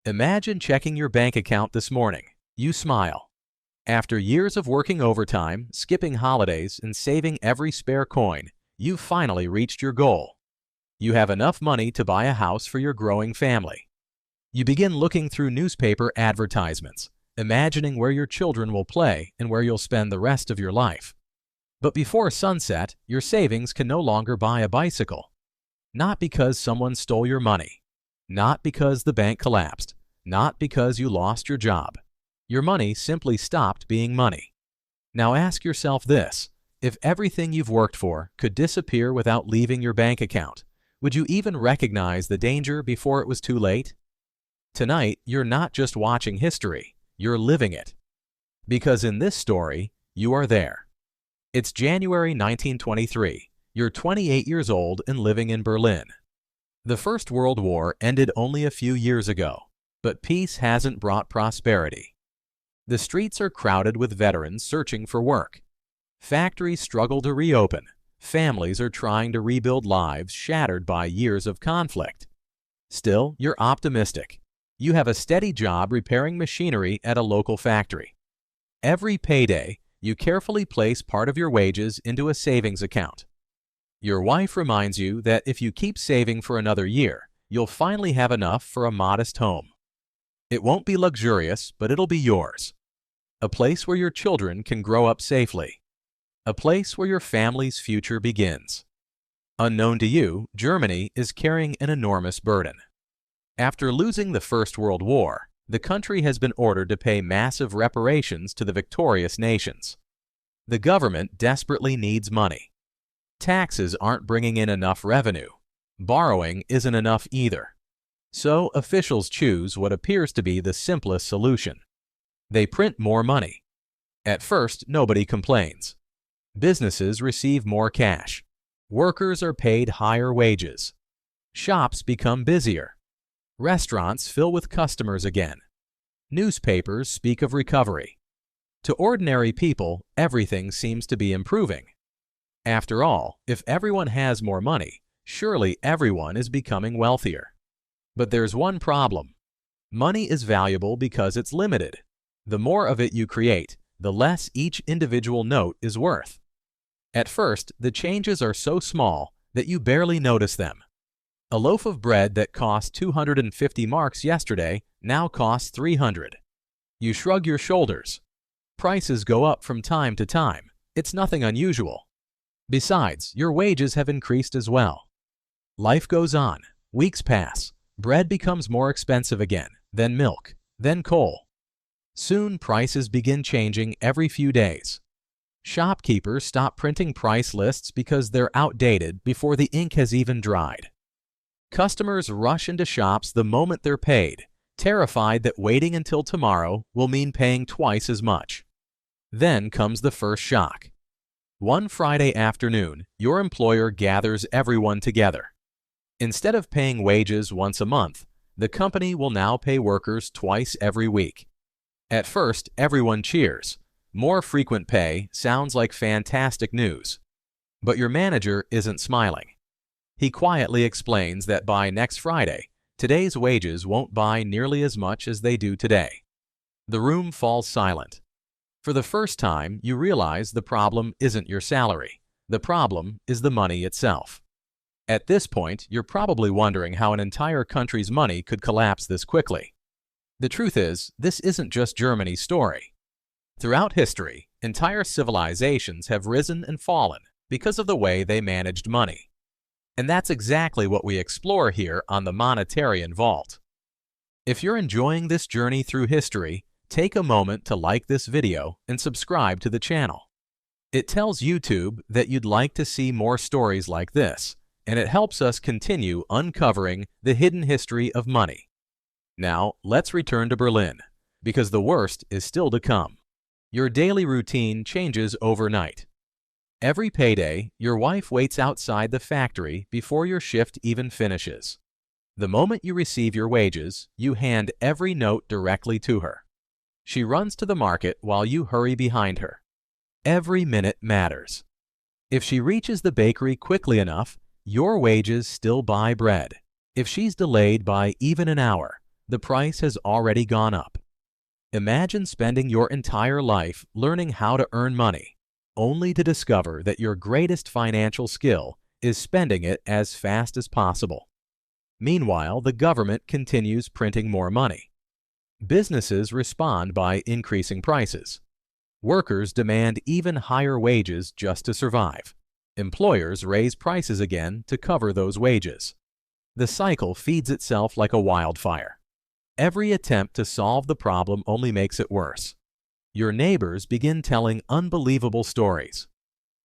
Imagine checking your bank account this morning. You smile. After years of working overtime, skipping holidays, and saving every spare coin, you've finally reached your goal. You have enough money to buy a house for your growing family. You begin looking through newspaper advertisements, imagining where your children will play and where you'll spend the rest of your life. But before sunset, your savings can no longer buy a bicycle. Not because someone stole your money. Not because the bank collapsed. Not because you lost your job. Your money simply stopped being money. Now ask yourself this: if everything you've worked for could disappear without leaving your bank account, would you even recognize the danger before it was too late? Tonight, you're not just watching history, you're living it. Because in this story, you are there. It's January 1923. You're 28 years old and living in Berlin. The First World War ended only a few years ago, but peace hasn't brought prosperity. The streets are crowded with veterans searching for work. Factories struggle to reopen. Families are trying to rebuild lives shattered by years of conflict. Still, you're optimistic. You have a steady job repairing machinery at a local factory. Every payday, you carefully place part of your wages into a savings account. Your wife reminds you that if you keep saving for another year, you'll finally have enough for a modest home. It won't be luxurious, but it'll be yours. A place where your children can grow up safely. A place where your family's future begins. Unknown to you, Germany is carrying an enormous burden. After losing the First World War, the country has been ordered to pay massive reparations to the victorious nations. The government desperately needs money. Taxes aren't bringing in enough revenue. Borrowing isn't enough either. So officials choose what appears to be the simplest solution. They print more money. At first, nobody complains. Businesses receive more cash. Workers are paid higher wages. Shops become busier. Restaurants fill with customers again. Newspapers speak of recovery. To ordinary people, everything seems to be improving. After all, if everyone has more money, surely everyone is becoming wealthier. But there's one problem. Money is valuable because it's limited. The more of it you create, the less each individual note is worth. At first, the changes are so small that you barely notice them. A loaf of bread that cost 250 marks yesterday now costs 300. You shrug your shoulders. Prices go up from time to time. It's nothing unusual. Besides, your wages have increased as well. Life goes on. Weeks pass. Bread becomes more expensive again, then milk, then coal. Soon prices begin changing every few days. Shopkeepers stop printing price lists because they're outdated before the ink has even dried. Customers rush into shops the moment they're paid, terrified that waiting until tomorrow will mean paying twice as much. Then comes the first shock. One Friday afternoon, your employer gathers everyone together. Instead of paying wages once a month, the company will now pay workers twice every week. At first, everyone cheers. More frequent pay sounds like fantastic news. But your manager isn't smiling. He quietly explains that by next Friday, today's wages won't buy nearly as much as they do today. The room falls silent. For the first time, you realize the problem isn't your salary. The problem is the money itself. At this point, you're probably wondering how an entire country's money could collapse this quickly. The truth is, this isn't just Germany's story. Throughout history, entire civilizations have risen and fallen because of the way they managed money. And that's exactly what we explore here on the Monetarian Vault. If you're enjoying this journey through history, take a moment to like this video and subscribe to the channel. It tells YouTube that you'd like to see more stories like this, and it helps us continue uncovering the hidden history of money. Now, let's return to Berlin, because the worst is still to come. Your daily routine changes overnight. Every payday, your wife waits outside the factory before your shift even finishes. The moment you receive your wages, you hand every note directly to her. She runs to the market while you hurry behind her. Every minute matters. If she reaches the bakery quickly enough, your wages still buy bread. If she's delayed by even an hour, the price has already gone up. Imagine spending your entire life learning how to earn money, only to discover that your greatest financial skill is spending it as fast as possible. Meanwhile, the government continues printing more money. Businesses respond by increasing prices. Workers demand even higher wages just to survive. Employers raise prices again to cover those wages. The cycle feeds itself like a wildfire. Every attempt to solve the problem only makes it worse. Your neighbors begin telling unbelievable stories.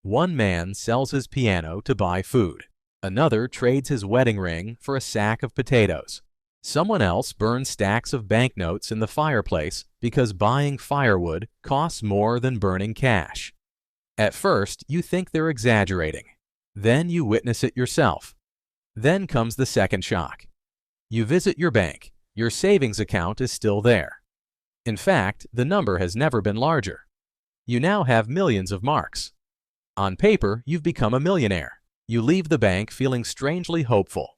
One man sells his piano to buy food. Another trades his wedding ring for a sack of potatoes. Someone else burns stacks of banknotes in the fireplace because buying firewood costs more than burning cash. At first, you think they're exaggerating. Then you witness it yourself. Then comes the second shock. You visit your bank. Your savings account is still there. In fact, the number has never been larger. You now have millions of marks. On paper, you've become a millionaire. You leave the bank feeling strangely hopeful.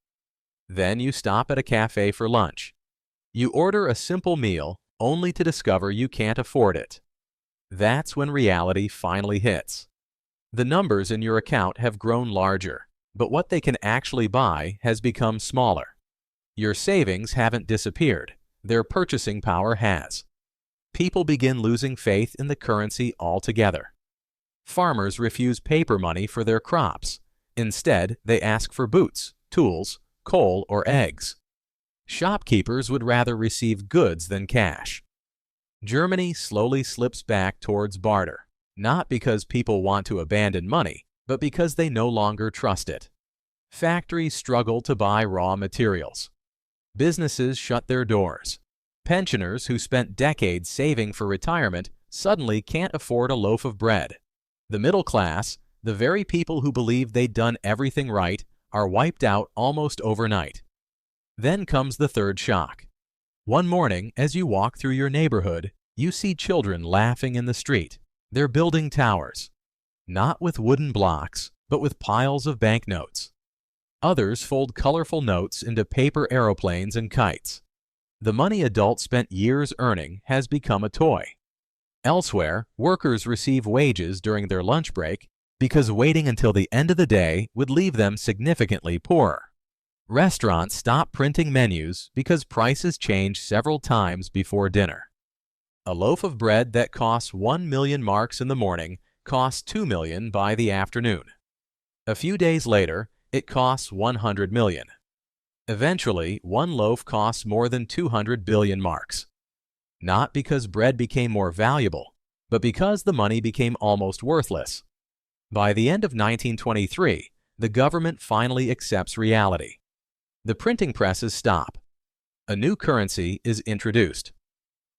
Then you stop at a cafe for lunch. You order a simple meal only to discover you can't afford it. That's when reality finally hits. The numbers in your account have grown larger, but what they can actually buy has become smaller. Your savings haven't disappeared. Their purchasing power has. People begin losing faith in the currency altogether. Farmers refuse paper money for their crops. Instead, they ask for boots, tools, coal, or eggs. Shopkeepers would rather receive goods than cash. Germany slowly slips back towards barter, not because people want to abandon money, but because they no longer trust it. Factories struggle to buy raw materials. Businesses shut their doors. Pensioners who spent decades saving for retirement suddenly can't afford a loaf of bread. The middle class, the very people who believed they'd done everything right, are wiped out almost overnight. Then comes the third shock. One morning, as you walk through your neighborhood, you see children laughing in the street. They're building towers. Not with wooden blocks, but with piles of banknotes. Others fold colorful notes into paper aeroplanes and kites. The money adults spent years earning has become a toy. Elsewhere, workers receive wages during their lunch break because waiting until the end of the day would leave them significantly poorer. Restaurants stop printing menus because prices change several times before dinner. A loaf of bread that costs 1 million marks in the morning costs 2 million by the afternoon. A few days later, it costs 100 million. Eventually, one loaf costs more than 200 billion marks. Not because bread became more valuable, but because the money became almost worthless. By the end of 1923, the government finally accepts reality. The printing presses stop. A new currency is introduced.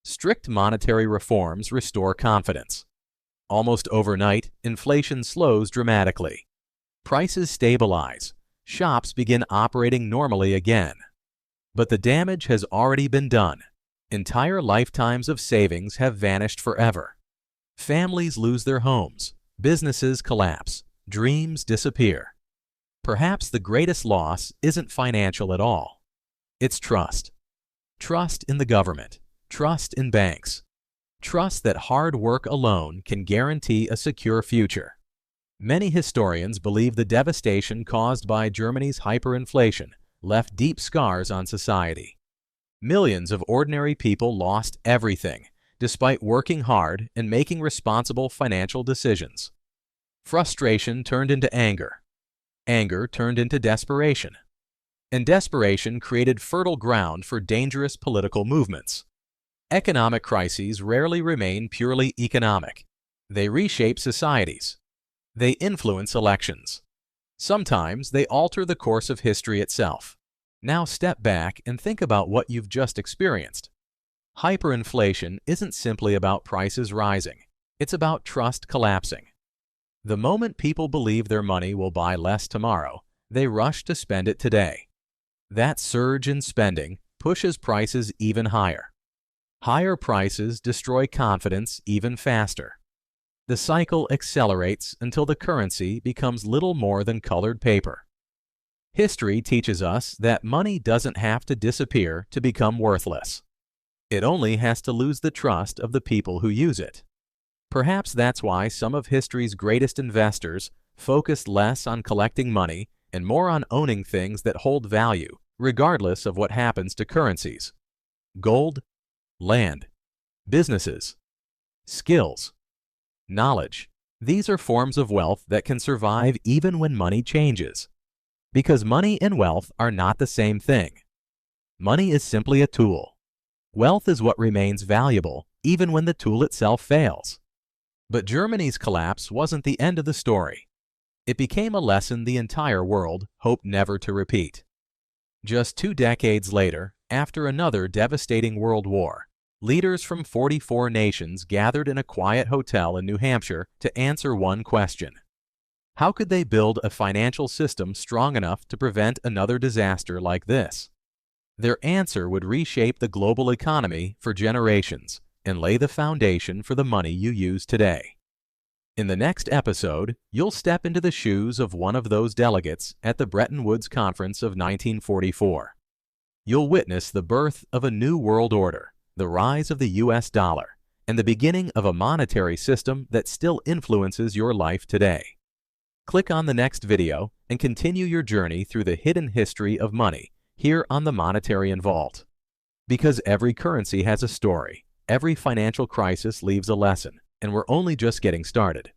Strict monetary reforms restore confidence. Almost overnight, inflation slows dramatically. Prices stabilize. Shops begin operating normally again. But the damage has already been done. Entire lifetimes of savings have vanished forever. Families lose their homes. Businesses collapse. Dreams disappear. Perhaps the greatest loss isn't financial at all. It's trust. Trust in the government. Trust in banks. Trust that hard work alone can guarantee a secure future. Many historians believe the devastation caused by Germany's hyperinflation left deep scars on society. Millions of ordinary people lost everything, despite working hard and making responsible financial decisions. Frustration turned into anger. Anger turned into desperation. And desperation created fertile ground for dangerous political movements. Economic crises rarely remain purely economic. They reshape societies. They influence elections. Sometimes they alter the course of history itself. Now step back and think about what you've just experienced. Hyperinflation isn't simply about prices rising. It's about trust collapsing. The moment people believe their money will buy less tomorrow, they rush to spend it today. That surge in spending pushes prices even higher. Higher prices destroy confidence even faster. The cycle accelerates until the currency becomes little more than colored paper. History teaches us that money doesn't have to disappear to become worthless. It only has to lose the trust of the people who use it. Perhaps that's why some of history's greatest investors focused less on collecting money and more on owning things that hold value, regardless of what happens to currencies. Gold, land, businesses, skills, knowledge. These are forms of wealth that can survive even when money changes. Because money and wealth are not the same thing. Money is simply a tool. Wealth is what remains valuable, even when the tool itself fails. But Germany's collapse wasn't the end of the story. It became a lesson the entire world hoped never to repeat. Just 2 decades later, after another devastating world war, leaders from 44 nations gathered in a quiet hotel in New Hampshire to answer one question. How could they build a financial system strong enough to prevent another disaster like this? Their answer would reshape the global economy for generations and lay the foundation for the money you use today. In the next episode, you'll step into the shoes of one of those delegates at the Bretton Woods Conference of 1944. You'll witness the birth of a new world order, the rise of the US dollar, and the beginning of a monetary system that still influences your life today. Click on the next video and continue your journey through the hidden history of money here on the Monetarian Vault. Because every currency has a story, every financial crisis leaves a lesson, and we're only just getting started.